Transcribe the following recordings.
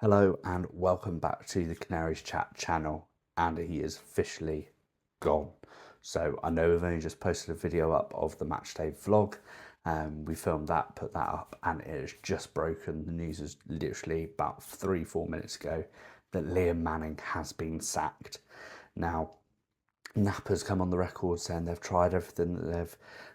Hello and welcome back to the Canaries Chat channel, and he is officially gone. So I know we've only just posted a video up of the matchday vlog. We filmed that, put that up, and it has just broken. The news is literally about 3-4 minutes ago that Liam Manning has been sacked. Now, Napa's come on the record saying they've tried everything that they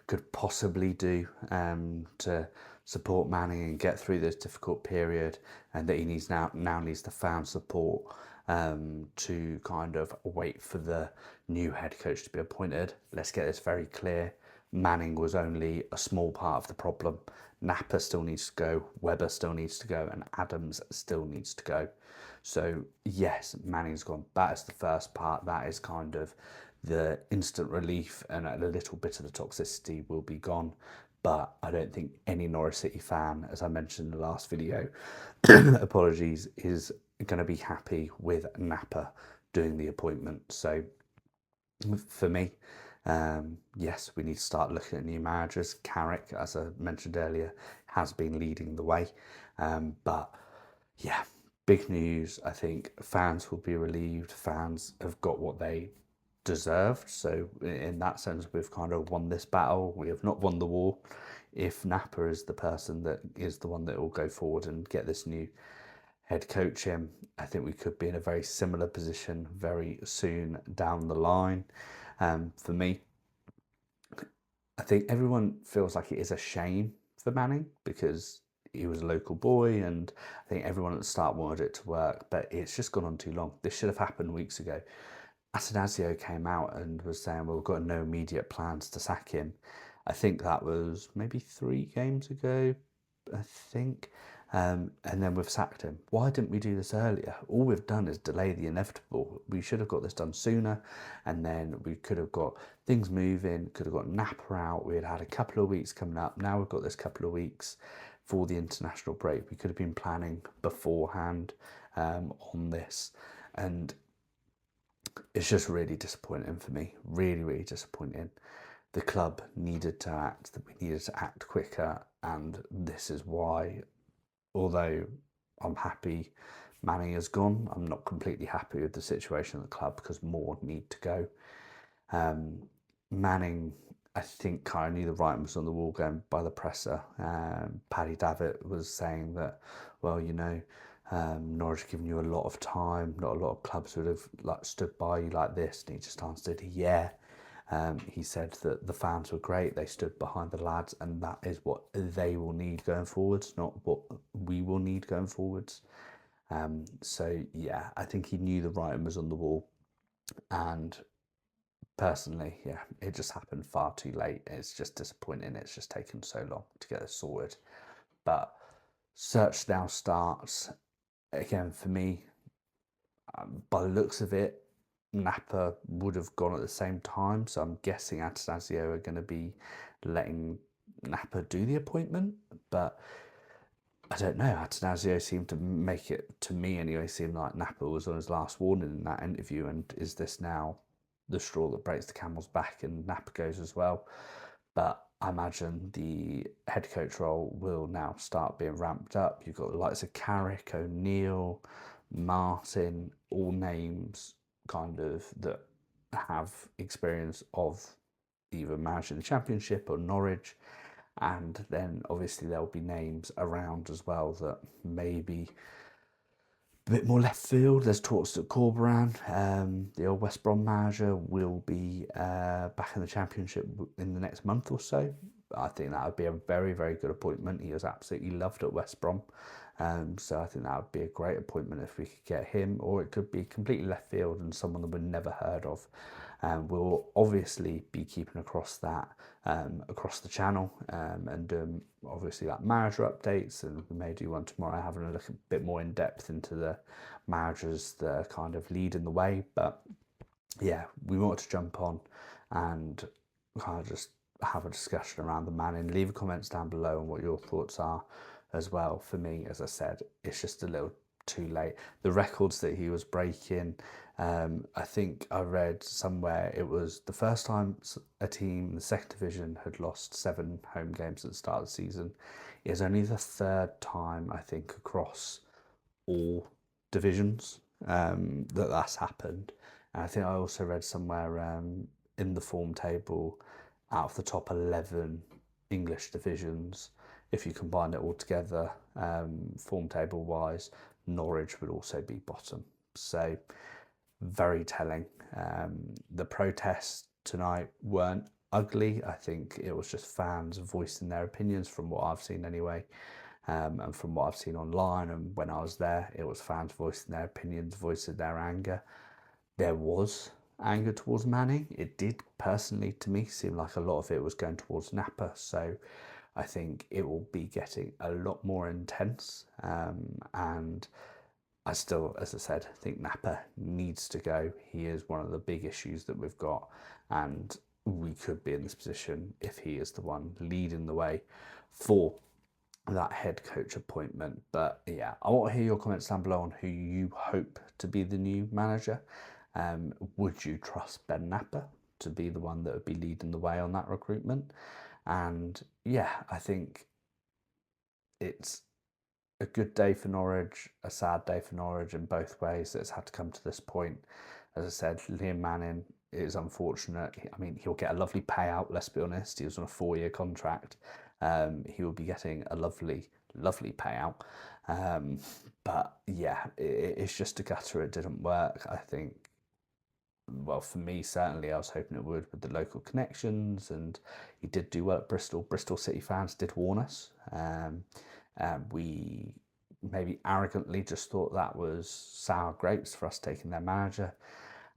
could possibly do to support Manning and get through this difficult period, and that he now needs the fan support to kind of wait for the new head coach to be appointed. Let's get this very clear. Manning was only a small part of the problem. Napa still needs to go, Webber still needs to go, and Adams still needs to go. So yes, Manning's gone. That is the first part. That is kind of the instant relief, and a little bit of the toxicity will be gone. But I don't think any Norwich City fan, as I mentioned in the last video, apologies, is going to be happy with Napa doing the appointment. So for me, yes, we need to start looking at new managers. Carrick, as I mentioned earlier, has been leading the way. But yeah, big news. I think fans will be relieved. Fans have got what they deserved. So in that sense, we've kind of won this battle. We have not won the war. If Napa is the person that is the one that will go forward and get this new head coach in, I think we could be in a very similar position very soon down the line. For me, I think everyone feels like it is a shame for Manning because he was a local boy, and I think everyone at the start wanted it to work, but it's just gone on too long. This should have happened weeks ago. Atanasio came out and was saying, well, we've got no immediate plans to sack him. I think that was maybe 3 games ago, I think. And then we've sacked him. Why didn't we do this earlier? All we've done is delay the inevitable. We should have got this done sooner, and then we could have got things moving, could have got Napa out. We had a couple of weeks coming up. Now we've got this couple of weeks for the international break. We could have been planning beforehand on this, and it's just really disappointing for me. Really, really disappointing. The club needed to act, that we needed to act quicker, and this is why, although I'm happy Manning has gone, I'm not completely happy with the situation at the club because more need to go. Manning, I think, kind of knew the writing was on the wall going by the presser. Paddy Davitt was saying that, well, you know, Norwich given you a lot of time. Not a lot of clubs would have stood by you like this. And he just answered, yeah. He said that the fans were great. They stood behind the lads, and that is what they will need going forwards, not what we will need going forwards. So yeah, I think he knew the writing was on the wall, and personally, yeah, it just happened far too late. It's just disappointing. It's just taken so long to get this sorted. But search now starts again for me. By the looks of it, Napa would have gone at the same time, so I'm guessing Atanasio are going to be letting Napa do the appointment, but I don't know. Atanasio seemed to make it, to me anyway, seem like Napa was on his last warning in that interview, and is this now the straw that breaks the camel's back and Napa goes as well? But I imagine the head coach role will now start being ramped up. You've got the likes of Carrick, O'Neill, Martin, all names kind of that have experience of either managing the Championship or Norwich, and then obviously there'll be names around as well that maybe a bit more left field. There's talks that Corberan, the old West Brom manager, will be back in the Championship in the next month or so. I think that would be a very, very good appointment. He was absolutely loved at West Brom. So I think that would be a great appointment if we could get him, or it could be completely left field and someone that we've never heard of. We'll obviously be keeping across that across the channel and obviously like manager updates, and we may do one tomorrow having a look a bit more in depth into the managers that are kind of leading the way. But yeah, we wanted to jump on and kind of just have a discussion around the Manning. Leave comments down below on what your thoughts are as well. For me, as I said, it's just a little too late. The records that he was breaking, I think I read somewhere it was the first time a team in the second division had lost 7 home games at the start of the season. It was only the 3rd time, I think, across all divisions that's happened. And I think I also read somewhere in the form table, out of the top 11 English divisions, if you combine it all together, form table wise, Norwich would also be bottom. So very telling. The protests tonight weren't ugly. I think it was just fans voicing their opinions, from what I've seen anyway. And from what I've seen online and when I was there, it was fans voicing their opinions, voicing their anger. There was anger towards Manning. It did personally, to me, seem like a lot of it was going towards Napa. So I think it will be getting a lot more intense. And I still, as I said, think Napa needs to go. He is one of the big issues that we've got. And we could be in this position if he is the one leading the way for that head coach appointment. But yeah, I want to hear your comments down below on who you hope to be the new manager. Would you trust Ben Napa to be the one that would be leading the way on that recruitment? And yeah, I think it's a good day for Norwich, a sad day for Norwich in both ways that it's had to come to this point. As I said, Liam Manning is unfortunate. I mean, he'll get a lovely payout, let's be honest. He was on a 4-year contract. He will be getting a lovely, lovely payout. But yeah, it's just a gutter. It didn't work. I think, well, for me, certainly, I was hoping it would with the local connections, and he did do well at Bristol. Bristol City fans did warn us. We maybe arrogantly just thought that was sour grapes for us taking their manager,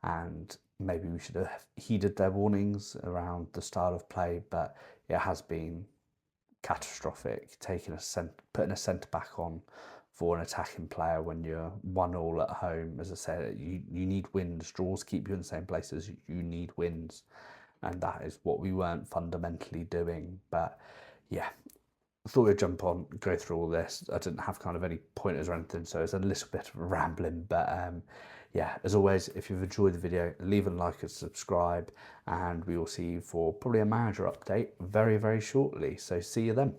and maybe we should have heeded their warnings around the style of play, but it has been catastrophic. Putting a centre back on for an attacking player when you're 1-1 at home. As I said, you need wins. Draws keep you in the same places. You need wins, and that is what we weren't fundamentally doing. But yeah, I thought we'd jump on, go through all this. I didn't have kind of any pointers or anything, so it's a little bit of rambling. But yeah, as always, if you've enjoyed the video, leave a like and subscribe, and we will see you for probably a manager update very, very shortly. So see you then.